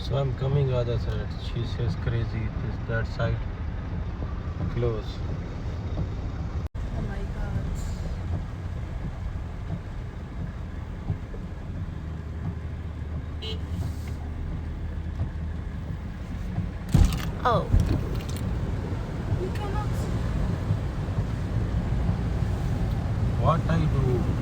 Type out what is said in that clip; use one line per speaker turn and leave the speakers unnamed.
So I'm coming other side. She says crazy. This that side close.
Oh my god. Oh. You cannot.
What I do?